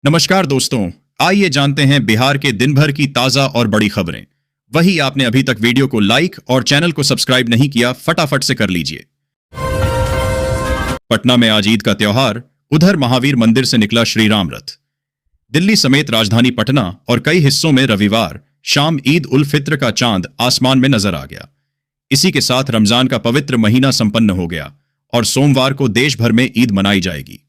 नमस्कार दोस्तों, आइए जानते हैं बिहार के दिन भर की ताजा और बड़ी खबरें। वही आपने अभी तक वीडियो को लाइक और चैनल को सब्सक्राइब नहीं किया, फटाफट से कर लीजिए। पटना में आज ईद का त्योहार, उधर महावीर मंदिर से निकला श्री राम रथ। दिल्ली समेत राजधानी पटना और कई हिस्सों में रविवार शाम ईद उल फित्र का चांद आसमान में नजर आ गया। इसी के साथ रमजान का पवित्र महीना संपन्न हो गया और सोमवार को देश भर में ईद मनाई जाएगी।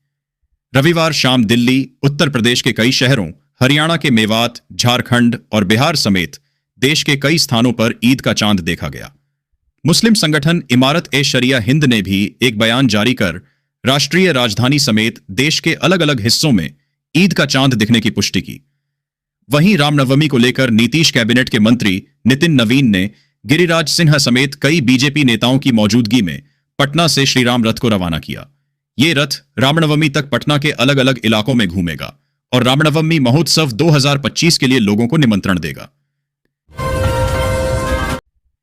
रविवार शाम दिल्ली, उत्तर प्रदेश के कई शहरों, हरियाणा के मेवात, झारखंड और बिहार समेत देश के कई स्थानों पर ईद का चांद देखा गया। मुस्लिम संगठन इमारत-ए-शरिया हिंद ने भी एक बयान जारी कर राष्ट्रीय राजधानी समेत देश के अलग अलग हिस्सों में ईद का चांद दिखने की पुष्टि की। वहीं रामनवमी को लेकर नीतीश कैबिनेट के मंत्री नितिन नवीन ने गिरिराज सिन्हा समेत कई बीजेपी नेताओं की मौजूदगी में पटना से श्रीराम रथ को रवाना किया। ये रथ रामनवमी तक पटना के अलग अलग इलाकों में घूमेगा और रामनवमी महोत्सव 2025 के लिए लोगों को निमंत्रण देगा।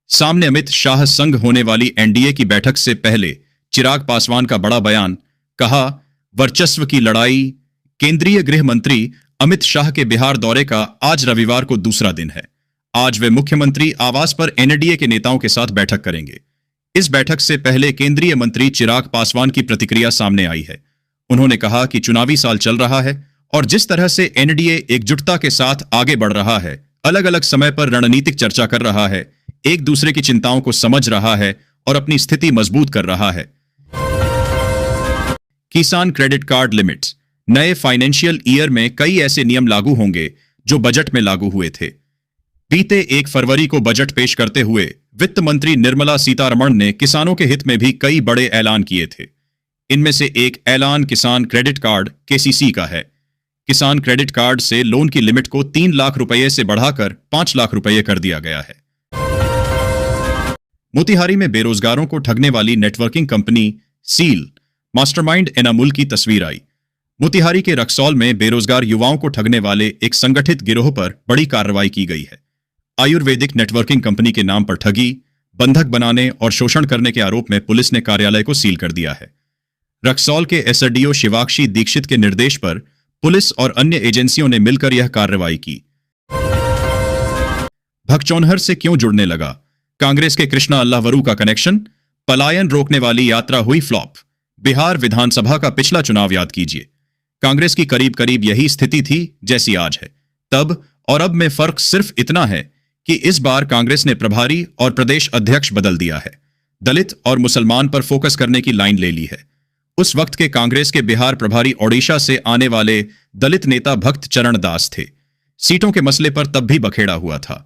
सामने अमित शाह संग होने वाली एनडीए की बैठक से पहले चिराग पासवान का बड़ा बयान, कहा वर्चस्व की लड़ाई। केंद्रीय गृह मंत्री अमित शाह के बिहार दौरे का आज रविवार को दूसरा दिन है। आज वे मुख्यमंत्री आवास पर एनडीए के नेताओं के साथ बैठक करेंगे। इस बैठक से पहले केंद्रीय मंत्री चिराग पासवान की प्रतिक्रिया सामने आई है। उन्होंने कहा कि चुनावी साल चल रहा है और जिस तरह से एनडीए एकजुटता के साथ आगे बढ़ रहा है, अलग अलग समय पर रणनीतिक चर्चा कर रहा है, एक दूसरे की चिंताओं को समझ रहा है और अपनी स्थिति मजबूत कर रहा है। किसान क्रेडिट कार्ड लिमिट्स। नए फाइनेंशियल ईयर में कई ऐसे नियम लागू होंगे जो बजट में लागू हुए थे। बीते 1 फरवरी को बजट पेश करते हुए वित्त मंत्री निर्मला सीतारमण ने किसानों के हित में भी कई बड़े ऐलान किए थे। इनमें से एक ऐलान किसान क्रेडिट कार्ड केसीसी का है। किसान क्रेडिट कार्ड से लोन की लिमिट को 3 लाख रुपए से बढ़ाकर 5 लाख रुपए कर दिया गया है। मोतिहारी में बेरोजगारों को ठगने वाली networking company seal mastermind Enamul की तस्वीर आई। मोतिहारी के रक्सौल में बेरोजगार युवाओं को ठगने वाले एक संगठित गिरोह पर बड़ी कार्रवाई की गई है। आयुर्वेदिक नेटवर्किंग कंपनी के नाम पर ठगी, बंधक बनाने और शोषण करने के आरोप में पुलिस ने कार्यालय को सील कर दिया है। रक्सौल के एसडीओ शिवाक्षी दीक्षित के निर्देश पर पुलिस और अन्य एजेंसियों ने मिलकर यह कार्रवाई की। भगचौनहर से क्यों जुड़ने लगा? कांग्रेस के कृष्णा अल्लावरू का कनेक्शन। पलायन रोकने वाली यात्रा हुई फ्लॉप। बिहार विधानसभा का पिछला चुनाव याद कीजिए। कांग्रेस की करीब करीब यही स्थिति थी जैसी आज है। तब और अब में फर्क सिर्फ इतना है कि इस बार कांग्रेस ने प्रभारी और प्रदेश अध्यक्ष बदल दिया है। दलित और मुसलमान पर फोकस करने की लाइन ले ली है। उस वक्त के कांग्रेस के बिहार प्रभारी ओडिशा से आने वाले दलित नेता भक्त चरण दास थे। सीटों के मसले पर तब भी बखेड़ा हुआ था।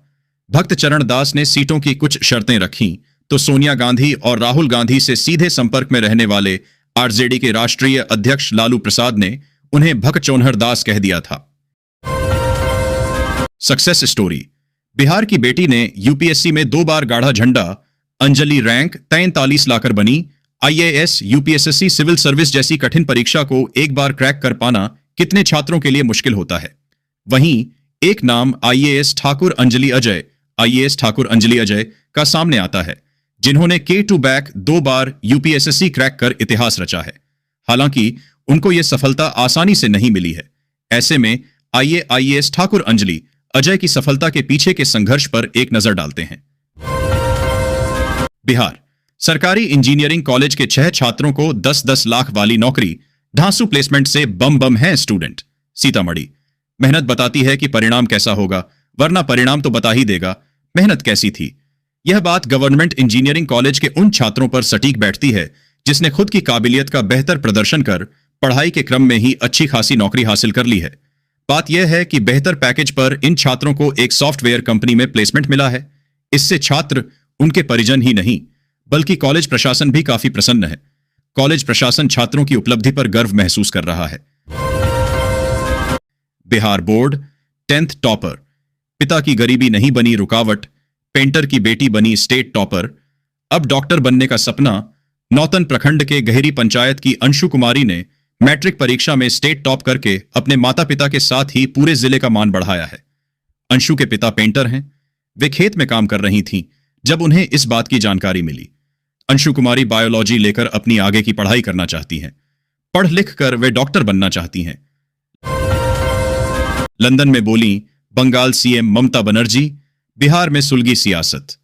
भक्त चरण दास ने सीटों की कुछ शर्तें रखीं तो सोनिया गांधी और राहुल गांधी से सीधे संपर्क में रहने वाले आरजेडी के राष्ट्रीय अध्यक्ष लालू प्रसाद ने उन्हें भगचौनहर दास कह दिया था। Success story. बिहार की बेटी ने यूपीएससी में 2 बार गाढ़ा झंडा। अंजलि रैंक 43 लाकर बनी। आईएएस, यूपीएससी, सिविल सर्विस जैसी कठिन परीक्षा को एक बार क्रैक कर पाना कितने छात्रों के लिए मुश्किल होता है। वहीं एक नाम आईएएस ठाकुर अंजलि अजय का सामने आता है, जिन्होंने K2 बैक 2 बार यूपीएससी क्रैक कर इतिहास रचा है। हालांकि उनको यह सफलता आसानी से नहीं मिली है। ऐसे में आइए आईएएस ठाकुर अंजलि अजय की सफलता के पीछे के संघर्ष पर एक नजर डालते हैं। बिहार सरकारी इंजीनियरिंग कॉलेज के 6 छात्रों को 10-10 लाख वाली नौकरी, धांसू प्लेसमेंट से बम है स्टूडेंट। सीतामढ़ी। मेहनत बताती है कि परिणाम कैसा होगा, वरना परिणाम तो बता ही देगा मेहनत कैसी थी। यह बात गवर्नमेंट इंजीनियरिंग कॉलेज के उन छात्रों पर सटीक बैठती है जिसने खुद की काबिलियत का बेहतर प्रदर्शन कर पढ़ाई के क्रम में ही अच्छी खासी नौकरी हासिल कर ली है। बात यह है कि बेहतर पैकेज पर इन छात्रों को एक सॉफ्टवेयर कंपनी में प्लेसमेंट मिला है। इससे छात्र, उनके परिजन ही नहीं बल्कि कॉलेज प्रशासन भी काफी प्रसन्न है। कॉलेज प्रशासन छात्रों की उपलब्धि पर गर्व महसूस कर रहा है। Bihar board 10th topper. पिता की गरीबी नहीं बनी रुकावट, पेंटर की बेटी बनी स्टेट टॉपर। अब डॉक्टर बनने का सपना। नौतन प्रखंड के गहरी पंचायत की अंशु कुमारी ने मैट्रिक परीक्षा में स्टेट टॉप करके अपने माता पिता के साथ ही पूरे जिले का मान बढ़ाया है। अंशु के पिता पेंटर हैं। वे खेत में काम कर रही थीं जब उन्हें इस बात की जानकारी मिली। अंशु कुमारी बायोलॉजी लेकर अपनी आगे की पढ़ाई करना चाहती हैं। पढ़ लिख कर वे डॉक्टर बनना चाहती हैं। लंदन में बोली बंगाल सीएम ममता बनर्जी, बिहार में सुलगी सियासत।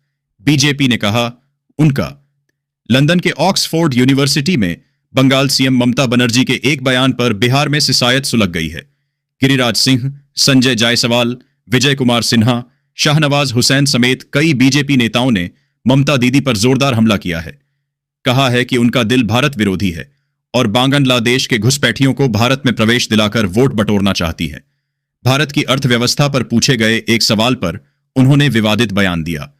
बीजेपी ने कहा उनका। लंदन के ऑक्सफोर्ड यूनिवर्सिटी में बंगाल सीएम ममता बनर्जी के एक बयान पर बिहार में सिसायत सुलग गई है। गिरिराज सिंह, संजय जायसवाल, विजय कुमार सिन्हा, शाहनवाज हुसैन समेत कई बीजेपी नेताओं ने ममता दीदी पर जोरदार हमला किया है। कहा है कि उनका दिल भारत विरोधी है और बांग्लादेश के घुसपैठियों को भारत में प्रवेश दिलाकर वोट बटोरना चाहती है। भारत की अर्थव्यवस्था पर पूछे गए एक सवाल पर उन्होंने विवादित बयान दिया।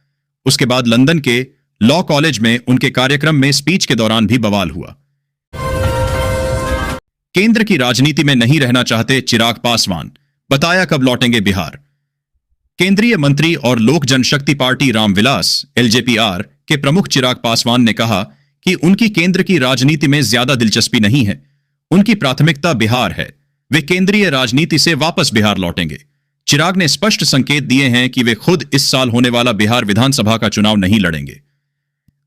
उसके बाद लंदन के लॉ कॉलेज में उनके कार्यक्रम में स्पीच के दौरान भी बवाल हुआ। केंद्र की राजनीति में नहीं रहना चाहते चिराग पासवान, बताया कब लौटेंगे बिहार। केंद्रीय मंत्री और लोक जनशक्ति पार्टी रामविलास एलजेपीआर के प्रमुख चिराग पासवान ने कहा कि उनकी केंद्र की राजनीति में ज्यादा दिलचस्पी नहीं है। उनकी प्राथमिकता बिहार है। वे केंद्रीय राजनीति से वापस बिहार लौटेंगे। चिराग ने स्पष्ट संकेत दिए हैं कि वे खुद इस साल होने वाला बिहार विधानसभा का चुनाव नहीं लड़ेंगे।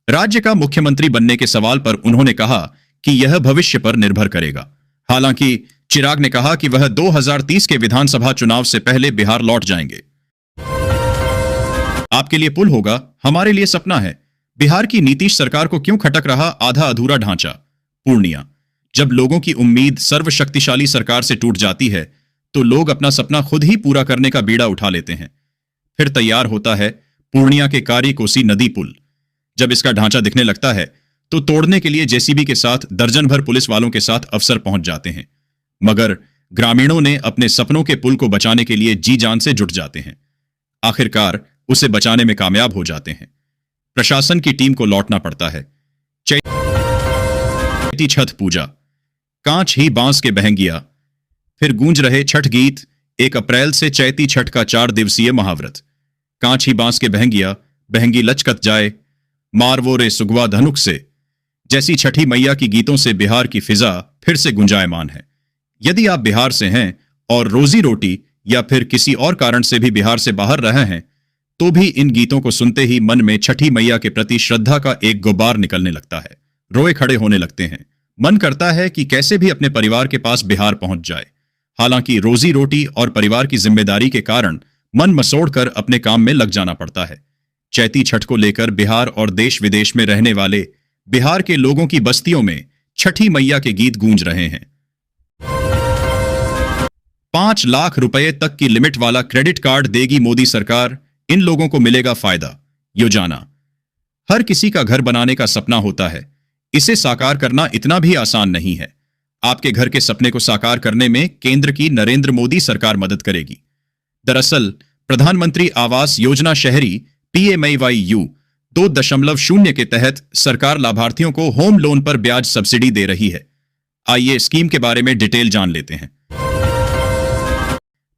राज्य का मुख्यमंत्री बनने के सवाल पर उन्होंने कहा कि यह भविष्य पर निर्भर करेगा। हालांकि चिराग ने कहा कि वह 2030 के विधानसभा चुनाव से पहले बिहार लौट जाएंगे। आपके लिए पुल होगा, हमारे लिए सपना है। बिहार की नीतीश सरकार को क्यों खटक रहा आधा अधूरा ढांचा। पूर्णिया। जब लोगों की उम्मीद सर्वशक्तिशाली सरकार से टूट जाती है तो लोग अपना सपना खुद ही पूरा करने का बीड़ा उठा लेते हैं। फिर तैयार होता है पूर्णिया के कारी कोसी नदी पुल। जब इसका ढांचा दिखने लगता है तो तोड़ने के लिए जेसीबी के साथ दर्जन भर पुलिस वालों के साथ अफसर पहुंच जाते हैं, मगर ग्रामीणों ने अपने सपनों के पुल को बचाने के लिए जी जान से जुट जाते हैं। आखिरकार उसे बचाने में कामयाब हो जाते हैं। प्रशासन की टीम को लौटना पड़ता है। चैती छठ पूजा, कांच ही बांस के बहंगिया, फिर गूंज रहे छठ गीत। 1 अप्रैल से चैती छठ का 4 दिवसीय महाव्रत। कांच ही बांस के बहंगिया, बहंगी लचकत जाए, मारवो रे सुगवा धनुक से जैसी छठी मैया की गीतों से बिहार की फिजा फिर से गुंजायमान है। यदि आप बिहार से हैं और रोजी रोटी या फिर किसी और कारण से भी बिहार से बाहर रहे हैं तो भी इन गीतों को सुनते ही मन में छठी मैया के प्रति श्रद्धा का एक गुब्बार निकलने लगता है। रोए खड़े होने लगते हैं। मन करता है कि कैसे भी अपने परिवार के पास बिहार पहुंच जाए। हालांकि रोजी रोटी और परिवार की जिम्मेदारी के कारण मन मसोड़कर अपने काम में लग जाना पड़ता है। चैती छठ को लेकर बिहार और देश विदेश में रहने वाले बिहार के लोगों की बस्तियों में छठी मैया के गीत गूंज रहे हैं। 5 लाख रुपए तक की लिमिट वाला क्रेडिट कार्ड देगी मोदी सरकार, इन लोगों को मिलेगा फायदा। योजना। हर किसी का घर बनाने का सपना होता है। इसे साकार करना इतना भी आसान नहीं है। आपके घर के सपने को साकार करने में केंद्र की नरेंद्र मोदी सरकार मदद करेगी। दरअसल प्रधानमंत्री आवास योजना शहरी PMAYU 2.0 के तहत सरकार लाभार्थियों को होम लोन पर ब्याज सब्सिडी दे रही है। आइए स्कीम के बारे में डिटेल जान लेते हैं।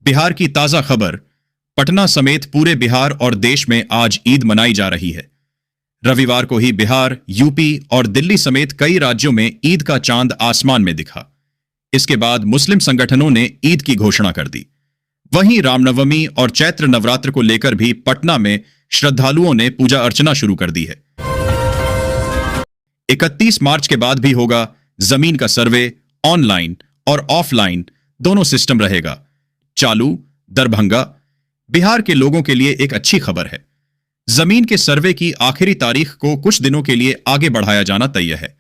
बिहार की ताजा खबर। पटना समेत पूरे बिहार और देश में आज ईद मनाई जा रही है। रविवार को ही बिहार, यूपी और दिल्ली समेत कई राज्यों में ईद का चांद आसमान में दिखा। इसके बाद मुस्लिम संगठनों ने ईद की घोषणा कर दी। वहीं रामनवमी और चैत्र नवरात्र को लेकर भी पटना में श्रद्धालुओं ने पूजा अर्चना शुरू कर दी है। 31 मार्च के बाद भी होगा जमीन का सर्वे। ऑनलाइन और ऑफलाइन दोनों सिस्टम रहेगा चालू। दरभंगा। बिहार के लोगों के लिए एक अच्छी खबर है। जमीन के सर्वे की आखिरी तारीख को कुछ दिनों के लिए आगे बढ़ाया जाना तय है।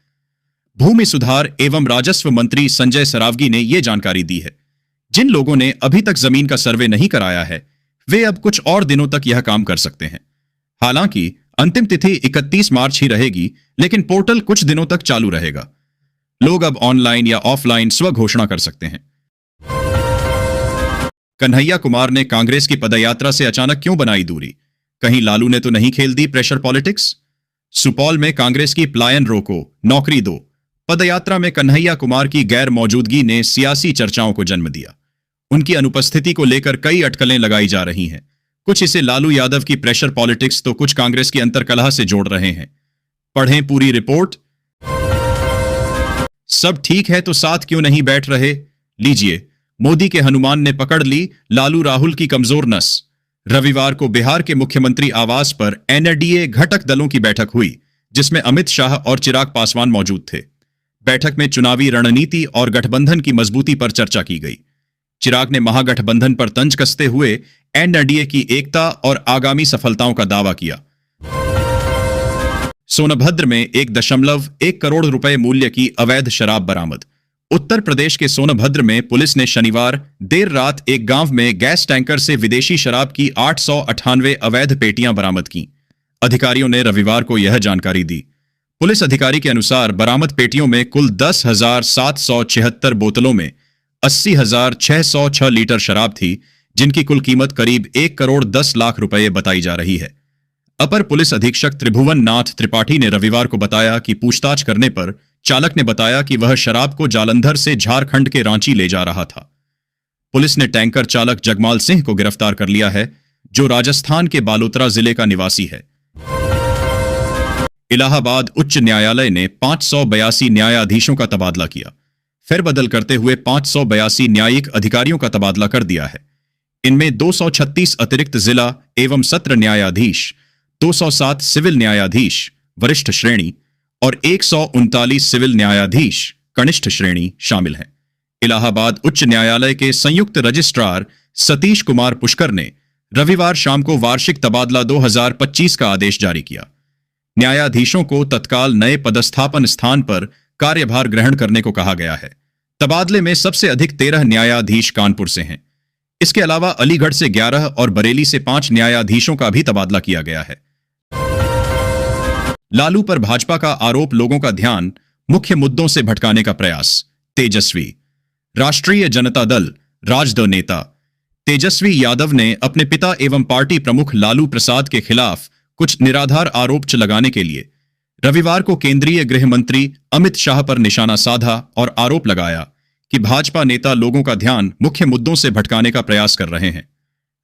भूमि सुधार एवं राजस्व मंत्री संजय सरावगी ने यह जानकारी दी है। जिन लोगों ने अभी तक जमीन का सर्वे नहीं कराया है वे अब कुछ और दिनों तक यह काम कर सकते हैं। हालांकि अंतिम तिथि 31 मार्च ही रहेगी, लेकिन पोर्टल कुछ दिनों तक चालू रहेगा। लोग अब ऑनलाइन या ऑफलाइन स्व घोषणा कर सकते हैं। कन्हैया कुमार ने कांग्रेस की पदयात्रा से अचानक क्यों बनाई दूरी? कहीं लालू ने तो नहीं खेल दी प्रेशर पॉलिटिक्स? सुपौल में कांग्रेस की पलायन रोको, नौकरी दो पदयात्रा में कन्हैया कुमार की गैर मौजूदगी ने सियासी चर्चाओं को जन्म दिया। उनकी अनुपस्थिति को लेकर कई अटकलें लगाई जा रही हैं। कुछ इसे लालू यादव की प्रेशर पॉलिटिक्स तो कुछ कांग्रेस की अंतर्कलह से जोड़ रहे हैं। पढ़ें पूरी रिपोर्ट। सब ठीक है तो साथ क्यों नहीं बैठ रहे? लीजिए, मोदी के हनुमान ने पकड़ ली लालू राहुल की कमजोर नस। रविवार को बिहार के मुख्यमंत्री आवास पर NDA घटक दलों की बैठक हुई, जिसमें अमित शाह और चिराग पासवान मौजूद थे। बैठक में चुनावी रणनीति और गठबंधन की मजबूती पर चर्चा की गई। चिराग ने महागठबंधन पर तंज कसते हुए एनडीए की एकता और आगामी सफलताओं का दावा किया। सोनभद्र में 1.1 करोड़ रुपए मूल्य की अवैध शराब बरामद। उत्तर प्रदेश के सोनभद्र में पुलिस ने शनिवार देर रात एक गांव में गैस टैंकर से विदेशी शराब की 898 अवैध पेटियां बरामद की। अधिकारियों ने रविवार को यह जानकारी दी। पुलिस अधिकारी के अनुसार बरामद पेटियों में कुल 10,776 बोतलों में 80,606 लीटर शराब थी, जिनकी कुल कीमत करीब 1 करोड़ 10 लाख रुपए बताई जा रही है। अपर पुलिस अधीक्षक त्रिभुवन नाथ त्रिपाठी ने रविवार को बताया कि पूछताछ करने पर चालक ने बताया कि वह शराब को जालंधर से झारखंड के रांची ले जा रहा था। पुलिस ने टैंकर चालक जगमाल सिंह को गिरफ्तार कर लिया है, जो राजस्थान के बालोतरा जिले का निवासी है। इलाहाबाद उच्च न्यायालय ने 582 न्यायाधीशों का तबादला किया। फेरबदल करते हुए 582 न्यायिक अधिकारियों का तबादला कर दिया है। इनमें 236 अतिरिक्त जिला एवं सत्र न्यायाधीश, 207 सिविल न्यायाधीश वरिष्ठ श्रेणी और 139 सिविल न्यायाधीश कनिष्ठ श्रेणी शामिल हैं। इलाहाबाद उच्च न्यायालय के संयुक्त रजिस्ट्रार सतीश कुमार पुष्कर ने रविवार शाम को वार्षिक तबादला 2025 का आदेश जारी किया। न्यायाधीशों को तत्काल नए पदस्थापन स्थान पर कार्यभार ग्रहण करने को कहा गया है। तबादले में सबसे अधिक 13 न्यायाधीश कानपुर से हैं। इसके अलावा अलीगढ़ से 11 और बरेली से 5 न्यायाधीशों का भी तबादला किया गया है। लालू पर भाजपा का आरोप, लोगों का ध्यान मुख्य मुद्दों से भटकाने का प्रयास। तेजस्वी। राष्ट्रीय जनता दल राजद नेता तेजस्वी यादव ने अपने पिता एवं पार्टी प्रमुख लालू प्रसाद के खिलाफ कुछ निराधार आरोप लगाने के लिए रविवार को केंद्रीय गृह मंत्री अमित शाह पर निशाना साधा और आरोप लगाया कि भाजपा नेता लोगों का ध्यान मुख्य मुद्दों से भटकाने का प्रयास कर रहे हैं।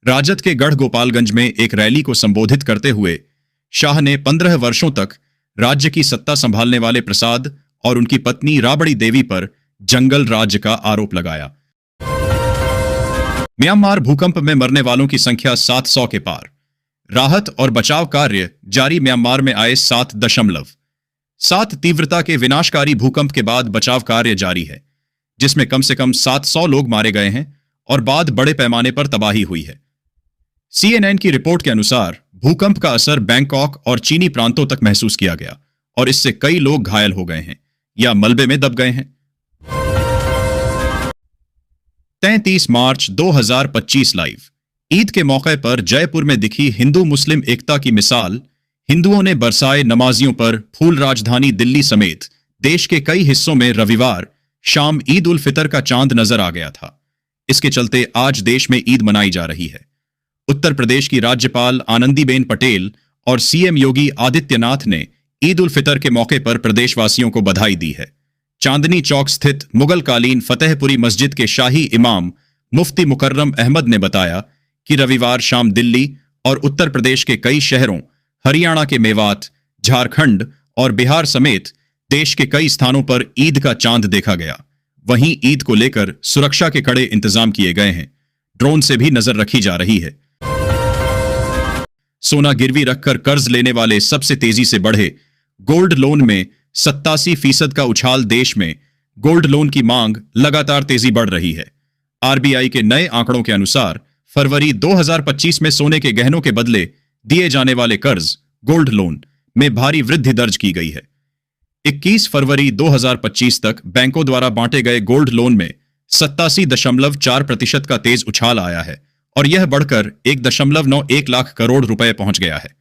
राजद के गढ़ गोपालगंज में एक रैली को संबोधित करते हुए शाह ने 15 वर्षों तक राज्य की सत्ता संभालने वाले प्रसाद और उनकी पत्नी राबड़ी देवी पर जंगल राज्य का आरोप लगाया। म्यांमार भूकंप में मरने वालों की संख्या 700 के पार। राहत और बचाव कार्य जारी। म्यांमार में आए 7.7 तीव्रता के विनाशकारी भूकंप के बाद बचाव कार्य जारी है, जिसमें कम से कम 700 लोग मारे गए हैं और बाद बड़े पैमाने पर तबाही हुई है। CNN की रिपोर्ट के अनुसार भूकंप का असर बैंकॉक और चीनी प्रांतों तक महसूस किया गया और इससे कई लोग घायल हो गए हैं या मलबे में दब गए हैं। 33 मार्च 2025 लाइव। ईद के मौके पर जयपुर में दिखी हिंदू मुस्लिम एकता की मिसाल। हिंदुओं ने बरसाए नमाजियों पर फूल। राजधानी दिल्ली समेत देश के कई हिस्सों में रविवार शाम ईद उल फितर का चांद नजर आ गया था। इसके चलते आज देश में ईद मनाई जा रही है। उत्तर प्रदेश की राज्यपाल आनंदीबेन पटेल और सीएम योगी आदित्यनाथ ने ईद उल फितर के मौके पर प्रदेशवासियों को बधाई दी है। चांदनी चौक स्थित मुगलकालीन फतेहपुरी मस्जिद के शाही इमाम मुफ्ती मुकर्रम अहमद ने बताया कि रविवार शाम दिल्ली और उत्तर प्रदेश के कई शहरों, हरियाणा के मेवात, झारखंड और बिहार समेत देश के कई स्थानों पर ईद का चांद देखा गया। वहीं ईद को लेकर सुरक्षा के कड़े इंतजाम किए गए हैं। ड्रोन से भी नजर रखी जा रही है। सोना गिरवी रखकर कर्ज लेने वाले सबसे तेजी से बढ़े। गोल्ड लोन में 87% का उछाल। देश में गोल्ड लोन की मांग लगातार तेजी बढ़ रही है। आरबीआई के नए आंकड़ों के अनुसार फरवरी 2025 में सोने के गहनों के बदले दिए जाने वाले कर्ज गोल्ड लोन में भारी वृद्धि दर्ज की गई है। 21 फरवरी 2025 तक बैंकों द्वारा बांटे गए गोल्ड लोन में 87.4% का तेज उछाल आया है और यह बढ़कर 1.91 लाख करोड़ रुपए पहुंच गया है।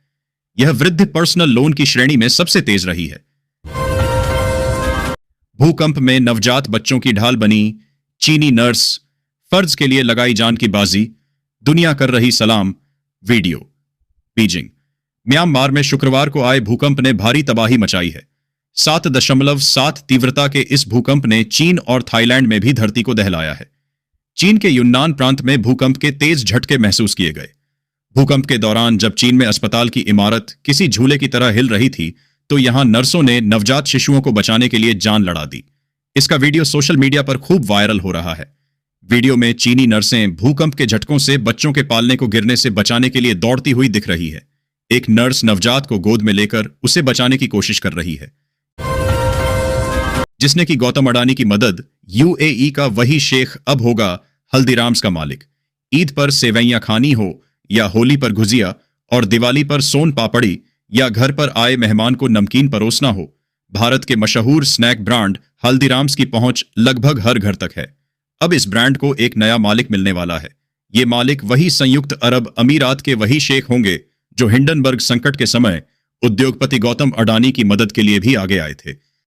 यह वृद्धि पर्सनल लोन की श्रेणी में सबसे तेज रही है। भूकंप में नवजात बच्चों की ढाल बनी चीनी नर्स। फर्ज के लिए लगाई जान की बाजी, दुनिया कर रही सलाम। वीडियो। बीजिंग। म्यांमार में शुक्रवार को आए भूकंप ने भारी तबाही मचाई है। 7.7 तीव्रता के इस भूकंप ने चीन और थाईलैंड में भी धरती को दहलाया है। चीन के यूनान प्रांत में भूकंप के तेज झटके महसूस किए गए। भूकंप के दौरान जब चीन में अस्पताल की इमारत किसी झूले की तरह हिल रही थी, तो यहां नर्सों ने नवजात शिशुओं को बचाने के लिए जान लड़ा दी। इसका वीडियो सोशल मीडिया पर खूब वायरल हो रहा है। वीडियो में चीनी नर्सें भूकंप के झटकों से बच्चों के पालने को गिरने से बचाने के लिए दौड़ती हुई दिख रही है। एक नर्स नवजात को गोद में लेकर उसे बचाने की कोशिश कर रही है। जिसने की गौतम अडानी की मदद, यूएई का वही शेख अब होगा हल्दीराम्स का मालिक। ईद पर सेवैयां खानी हो या होली पर गुजिया और दिवाली पर सोन पापड़ी या घर पर आए मेहमान को नमकीन परोसना हो, भारत के मशहूर स्नैक ब्रांड हल्दीराम्स की पहुंच लगभग हर घर तक है। अब इस ब्रांड को एक नया मालिक मिलने वाला है। ये मालिक वही संयुक्त अरब अमीरात के वही शेख होंगे जो हिंडनबर्ग संकट के समय उद्योगपति गौतम अडानी की मदद के लिए भी आगे आए थे।